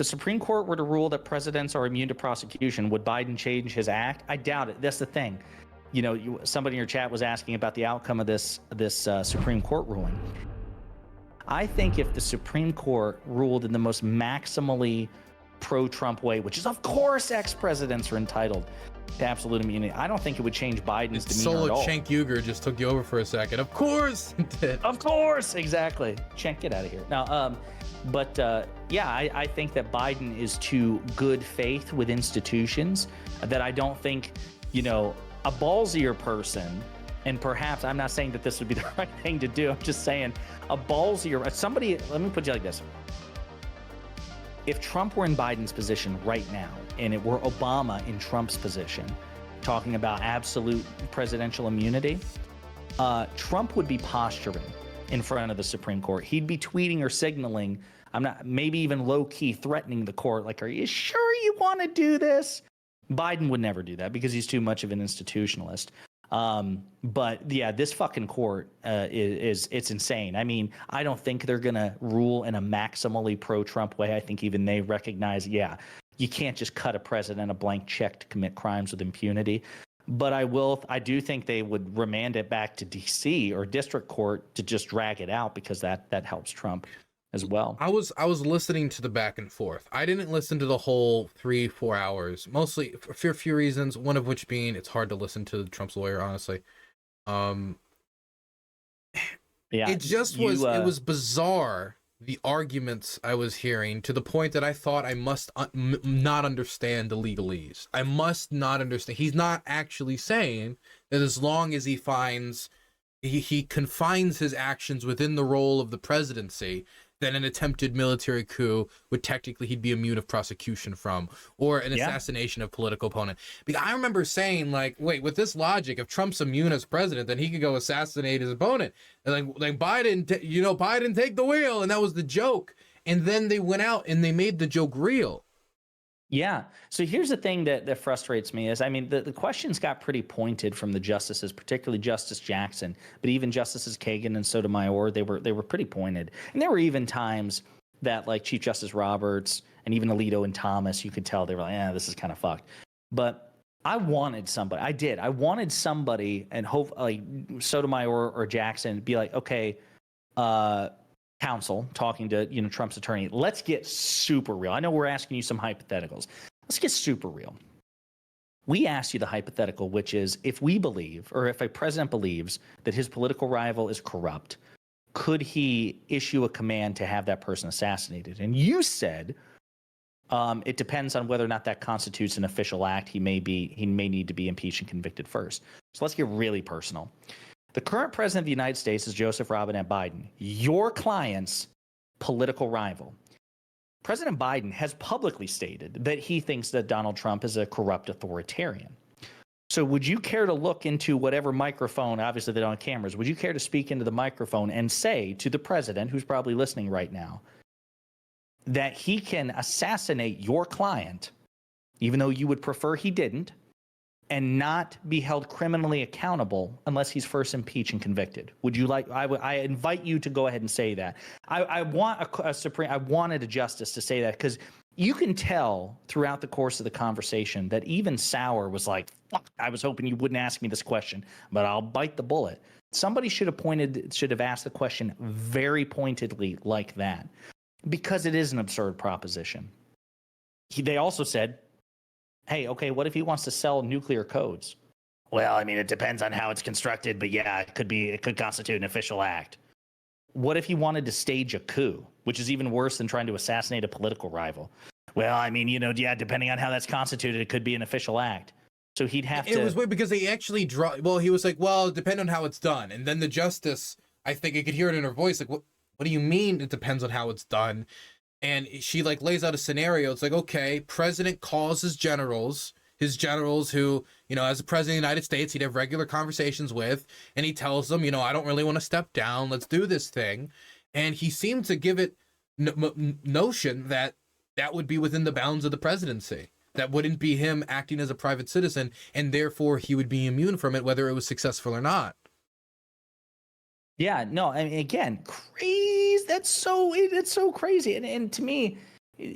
the Supreme Court were to rule that presidents are immune to prosecution, would Biden change his act? I doubt it. That's the thing. You know, somebody in your chat was asking about the outcome of this Supreme Court ruling. I think if the Supreme Court ruled in the most maximally pro-Trump way, which is, of course, ex-presidents are entitled to absolute immunity, I don't think it would change Biden's demeanor at all. Cenk Uygur just took you over for a second. Of course it did. Of course, exactly. Cenk, get out of here. Now, yeah, I think that Biden is too good faith with institutions that I don't think, you know, a ballsier person, and perhaps I'm not saying that this would be the right thing to do. I'm just saying a ballsier, somebody, let me put it like this. If Trump were in Biden's position right now, and it were Obama in Trump's position, talking about absolute presidential immunity, Trump would be posturing in front of the Supreme Court. He'd be tweeting or signaling, maybe even low-key threatening the court, like, are you sure you want to do this? Biden would never do that because he's too much of an institutionalist. But yeah, this fucking court it's insane. I mean, I don't think they're gonna rule in a maximally pro-Trump way. I think even they recognize, yeah, you can't just cut a president a blank check to commit crimes with impunity. But I do think they would remand it back to DC or district court to just drag it out, because that helps Trump as well. I was listening to the back and forth. I didn't listen to the whole 3-4 hours, mostly for a few reasons, one of which being it's hard to listen to Trump's lawyer, honestly. Yeah, it just it was bizarre, the arguments I was hearing, to the point that I thought I must not understand the legalese. I must not understand. He's not actually saying that as long as he confines his actions within the role of the presidency, then an attempted military coup would technically he'd be immune of prosecution from, or an assassination of political opponent. Because I remember saying, like, wait, with this logic, if Trump's immune as president, then he could go assassinate his opponent. And like Biden, Biden take the wheel, and that was the joke. And then they went out and they made the joke real. Yeah. So here's the thing that frustrates me is, I mean, the questions got pretty pointed from the justices, particularly Justice Jackson, but even Justices Kagan and Sotomayor, they were pretty pointed. And there were even times that, like, Chief Justice Roberts and even Alito and Thomas, you could tell they were like, this is kind of fucked. But I wanted somebody. I wanted somebody, and hope like Sotomayor or Jackson be like, okay, counsel talking to Trump's attorney, let's get super real. I know we're asking you some hypotheticals. Let's get super real. We asked you the hypothetical, which is, if we believe, or if a president believes that his political rival is corrupt, could he issue a command to have that person assassinated? And you said it depends on whether or not that constitutes an official act. He may need to be impeached and convicted first. So let's get really personal. The current president of the United States is Joseph Robinette Biden, your client's political rival. President Biden has publicly stated that he thinks that Donald Trump is a corrupt authoritarian. So would you care to look into whatever microphone, obviously they don't have cameras, would you care to speak into the microphone and say to the president, who's probably listening right now, that he can assassinate your client, even though you would prefer he didn't, and not be held criminally accountable unless he's first impeached and convicted? Would you like? I invite you to go ahead and say that. I wanted a justice to say that, because you can tell throughout the course of the conversation that even Sauer was like, "Fuck, I was hoping you wouldn't ask me this question, but I'll bite the bullet." Somebody should have asked the question very pointedly like that, because it is an absurd proposition. They also said, hey, okay, what if he wants to sell nuclear codes? Well, I mean, it depends on how it's constructed, but yeah, it could constitute an official act. What if he wanted to stage a coup, which is even worse than trying to assassinate a political rival? Well, I mean, depending on how that's constituted, it could be an official act. So he'd have to... It was weird because they actually he was like, well, depending on how it's done. And then the justice, I think I could hear it in her voice, like, what do you mean it depends on how it's done? And she like lays out a scenario. It's like, okay, president calls his generals who, as a president of the United States, he'd have regular conversations with, and he tells them, I don't really want to step down. Let's do this thing. And he seemed to give it notion that would be within the bounds of the presidency. That wouldn't be him acting as a private citizen, and therefore he would be immune from it, whether it was successful or not. Yeah, no, I mean, again, crazy. It's so crazy. And to me,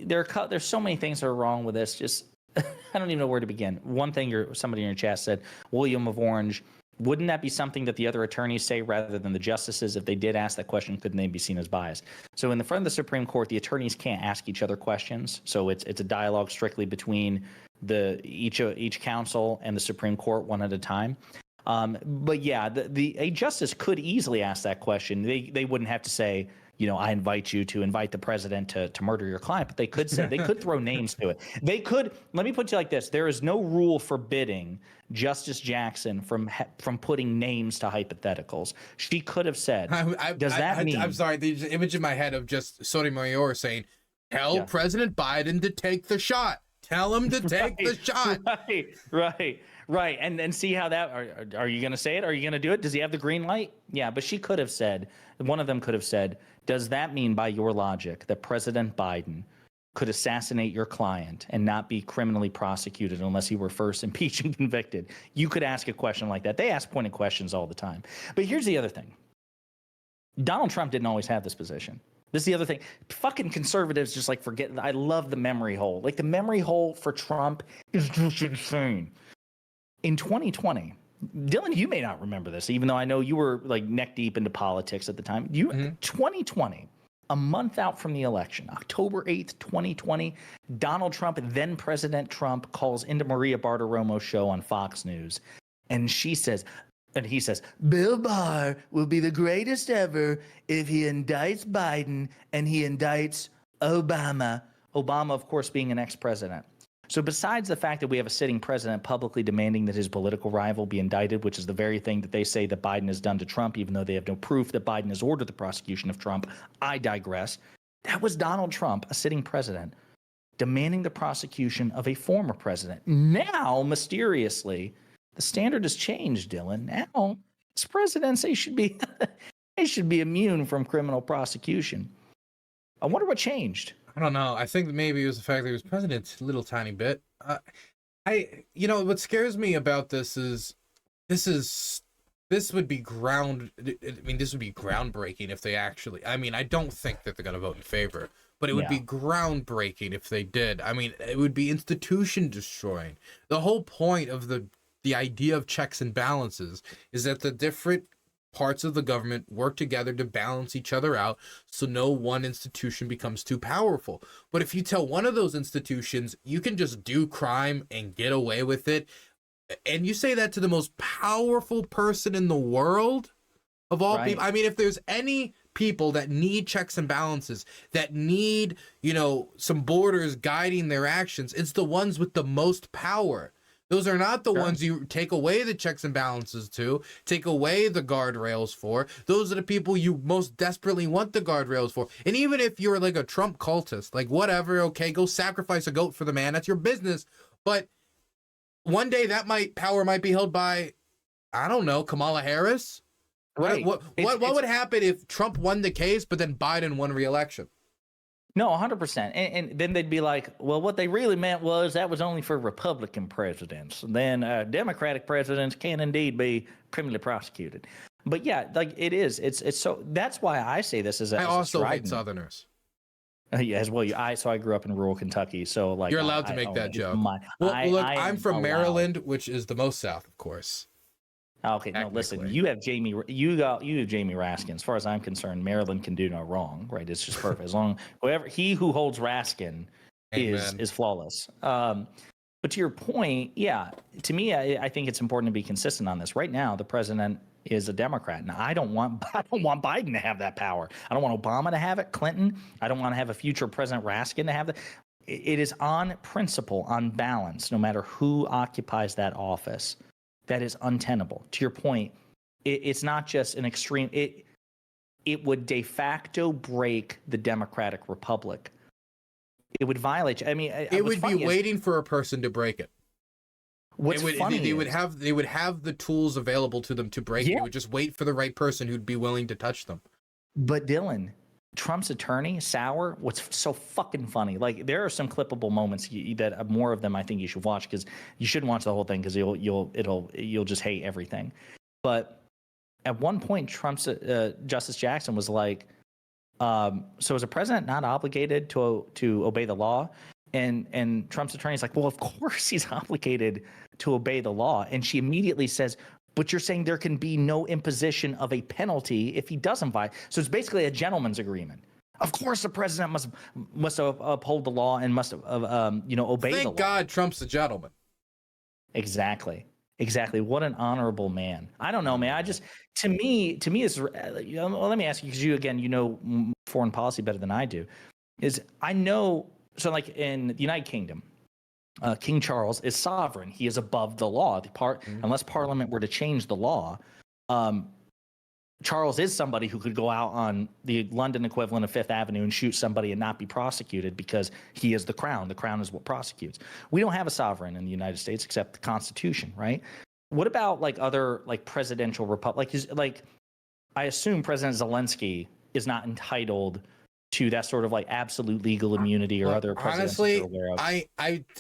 there's so many things that are wrong with this. Just I don't even know where to begin. One thing somebody in your chat said, William of Orange. Wouldn't that be something that the other attorneys say rather than the justices? If they did ask that question, couldn't they be seen as biased? So in the front of the Supreme Court, the attorneys can't ask each other questions. So it's a dialogue strictly between each counsel and the Supreme Court one at a time. But yeah, a justice could easily ask that question. They wouldn't have to say, I invite you to invite the president to murder your client, but they could say, they could throw names to it. They could, let me put it like this. There is no rule forbidding Justice Jackson from putting names to hypotheticals. She could have said, does that mean? I'm sorry, the image in my head of just Sotomayor saying, tell President Biden to take the shot. Tell him to take the shot. Right. And see how that, are you going to say it? Are you going to do it? Does he have the green light? Yeah, but she could have said, one of them could have said, does that mean by your logic that President Biden could assassinate your client and not be criminally prosecuted unless he were first impeached and convicted? You could ask a question like that. They ask pointed questions all the time. But here's the other thing. Donald Trump didn't always have this position. This is the other thing. Fucking conservatives just like forget. I love the memory hole. Like the memory hole for Trump is just insane. In 2020, Dylan, you may not remember this, even though I know you were like neck deep into politics at the time. 2020, a month out from the election, October 8th, 2020, Donald Trump, then President Trump, calls into Maria Bartiromo's show on Fox News. And he says, Bill Barr will be the greatest ever if he indicts Biden and he indicts Obama. Obama, of course, being an ex-president. So besides the fact that we have a sitting president publicly demanding that his political rival be indicted, which is the very thing that they say that Biden has done to Trump, even though they have no proof that Biden has ordered the prosecution of Trump, I digress. That was Donald Trump, a sitting president, demanding the prosecution of a former president. Now, mysteriously, the standard has changed, Dylan. Now, this presidency should be immune from criminal prosecution. I wonder what changed. I don't know. I think maybe it was the fact that he was president a little tiny bit. What scares me about this is this would be groundbreaking if they actually, I don't think that they're going to vote in favor, but it would be groundbreaking if they did. It would be institution destroying. The whole point of the idea of checks and balances is that the different parts of the government work together to balance each other out so no one institution becomes too powerful. But if you tell one of those institutions you can just do crime and get away with it, and you say that to the most powerful person in the world of all people, if there's any people that need checks and balances, that need, some borders guiding their actions, it's the ones with the most power. Those are not the ones you take away the checks and balances to, take away the guardrails for. Those are the people you most desperately want the guardrails for. And even if you're like a Trump cultist, like whatever, okay, go sacrifice a goat for the man. That's your business. But one day power might be held by, I don't know, Kamala Harris. Right. What would happen if Trump won the case, but then Biden won re-election? No, 100%. And then they'd be like, well, what they really meant was that was only for Republican presidents. Then Democratic presidents can indeed be criminally prosecuted. But yeah, like it is. It's so that's why I say this as a. I also hate Southerners. Yeah, as well. So I grew up in rural Kentucky. So like you're allowed to make that joke. Look, I'm from Maryland, which is the most south, of course. Okay, no, listen. You have Jamie Raskin. As far as I'm concerned, Maryland can do no wrong, right? It's just perfect. As long he who holds Raskin is flawless. But to your point, yeah, to me, I think it's important to be consistent on this. Right now, the president is a Democrat, and I don't want Biden to have that power. I don't want Obama to have it, Clinton. I don't want to have a future President Raskin to have that. It is on principle, on balance, no matter who occupies that office. That is untenable. To your point, it's not just an extreme. It would de facto break the Democratic Republic. It would violate. It would be waiting for a person to break it. They would have the tools available to them to break it. They would just wait for the right person who'd be willing to touch them. But Dylan, Trump's attorney, Sauer, what's so fucking funny, like there are some clippable moments that more of them I think you should watch, because you shouldn't watch the whole thing because you'll just hate everything. But at one point, Trump's Justice Jackson was like, So is a president not obligated to obey the law? And Trump's attorney is like, well, of course he's obligated to obey the law. And she immediately says, but you're saying there can be no imposition of a penalty if he doesn't violate. So it's basically a gentleman's agreement. Of course, the president must uphold the law and must obey the law. Thank God Trump's a gentleman. Exactly. What an honorable man. I don't know, man. To me, it's. Well, let me ask you, because you, again, you know foreign policy better than I do. I know. So, like in the United Kingdom, King Charles is sovereign. He is above the law. Unless Parliament were to change the law, Charles is somebody who could go out on the London equivalent of Fifth Avenue and shoot somebody and not be prosecuted because he is the crown. The crown is what prosecutes. We don't have a sovereign in the United States except the Constitution, right? What about like other like presidential republic? Like I assume President Zelensky is not entitled to that sort of like absolute legal immunity or other presidents honestly, you're aware of.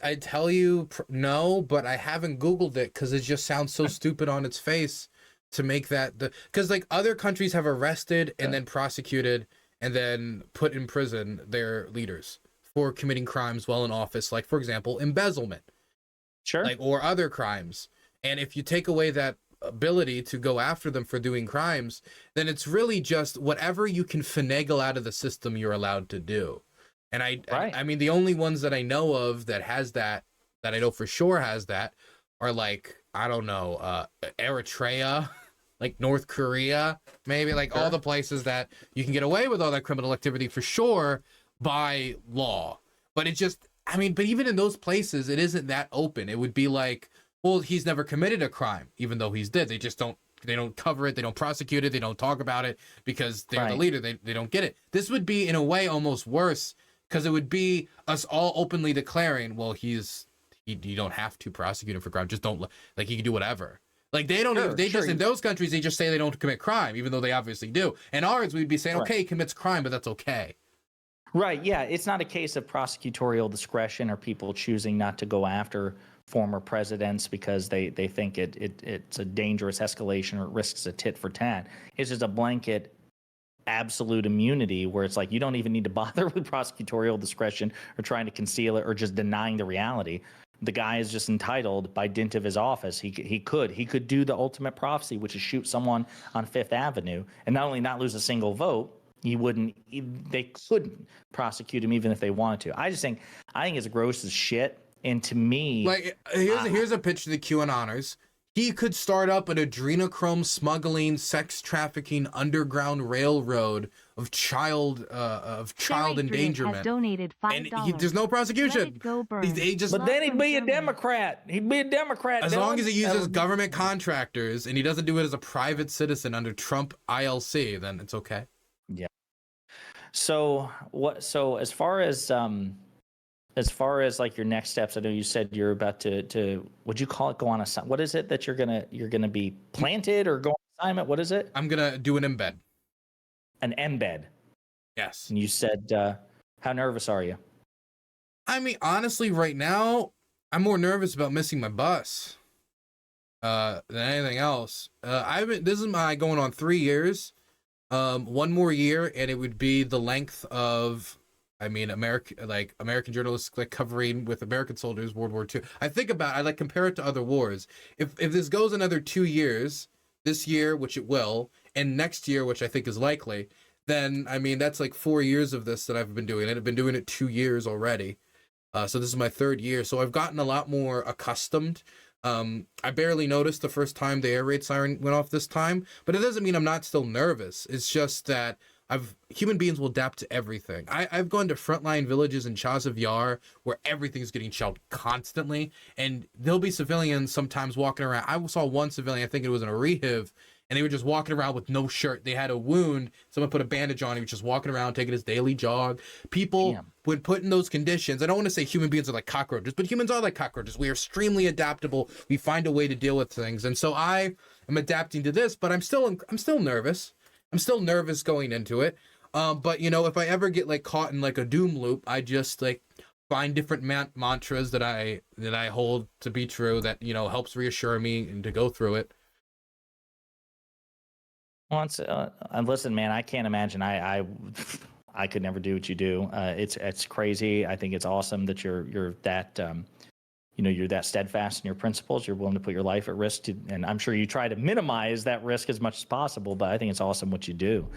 I tell you no, but I haven't Googled it because it just sounds so stupid on its face to make that because like other countries have arrested and then prosecuted and then put in prison their leaders for committing crimes while in office, like for example embezzlement, sure, like or other crimes. And if you take away that ability to go after them for doing crimes, then it's really just whatever you can finagle out of the system you're allowed to do. And I mean the only ones that I know of that has that I know for sure has that are like, I don't know, Eritrea, like North Korea, maybe, like all the places that you can get away with all that criminal activity for sure by law. But it just, I mean, but even in those places, it isn't that open. It would be like, well, he's never committed a crime, even though he's dead. They don't cover it. They don't prosecute it. They don't talk about it because they're the leader. They don't get it. This would be in a way almost worse because it would be us all openly declaring, well, you don't have to prosecute him for crime. Just don't, like, he can do whatever. Like, they don't, in those countries, they just say they don't commit crime, even though they obviously do. And ours, we'd be saying, okay, he commits crime, but that's okay. Right. Yeah. It's not a case of prosecutorial discretion or people choosing not to go after former presidents because they think it's a dangerous escalation or it risks a tit for tat. It's just a blanket absolute immunity where it's like you don't even need to bother with prosecutorial discretion or trying to conceal it or just denying the reality. The guy is just entitled by dint of his office. He could do the ultimate prophecy, which is shoot someone on Fifth Avenue and not only not lose a single vote, they couldn't prosecute him even if they wanted to. I think it's gross as shit. And to me, like, here's a pitch to the QAnoners. He could start up an adrenochrome smuggling, sex trafficking underground railroad of child endangerment. Has donated $5. And there's no prosecution. But then he'd be a Democrat. He'd be a Democrat. As long as he uses government contractors and he doesn't do it as a private citizen under Trump ILC, then it's okay. Yeah. So as far as like your next steps, I know you said you're about to would you call it go on assignment? What is it that you're gonna be planted or go on assignment? What is it? I'm gonna do an embed. An embed. Yes. And you said, how nervous are you? I mean, honestly, right now, I'm more nervous about missing my bus than anything else. This is my going on 3 years. One more year, and it would be the length of, I mean, American journalists like covering with American soldiers World War II. I compare it to other wars. If this goes another 2 years, this year, which it will, and next year, which I think is likely, then I mean that's like 4 years of this that I've been doing it. I've been doing it 2 years already. So this is my third year. So I've gotten a lot more accustomed. I barely noticed the first time the air raid siren went off this time, but it doesn't mean I'm not still nervous. It's just that human beings will adapt to everything. I've gone to frontline villages in Chazav Yar where everything's getting shelled constantly, and there'll be civilians sometimes walking around. I saw one civilian, I think it was in a Rehiv, and they were just walking around with no shirt. They had a wound. Someone put a bandage on. He was just walking around, taking his daily jog. People, when put in those conditions, I don't want to say human beings are like cockroaches, but humans are like cockroaches. We are extremely adaptable. We find a way to deal with things. And so I am adapting to this, but I'm still nervous. I'm still nervous going into it. But you know, if I ever get like caught in like a doom loop, I just like find different mantras that I hold to be true that, you know, helps reassure me and to go through it. Listen, man, I can't imagine. I could never do what you do. It's crazy. I think it's awesome that you're that you're that steadfast in your principles. You're willing to put your life at risk, and I'm sure you try to minimize that risk as much as possible. But I think it's awesome what you do.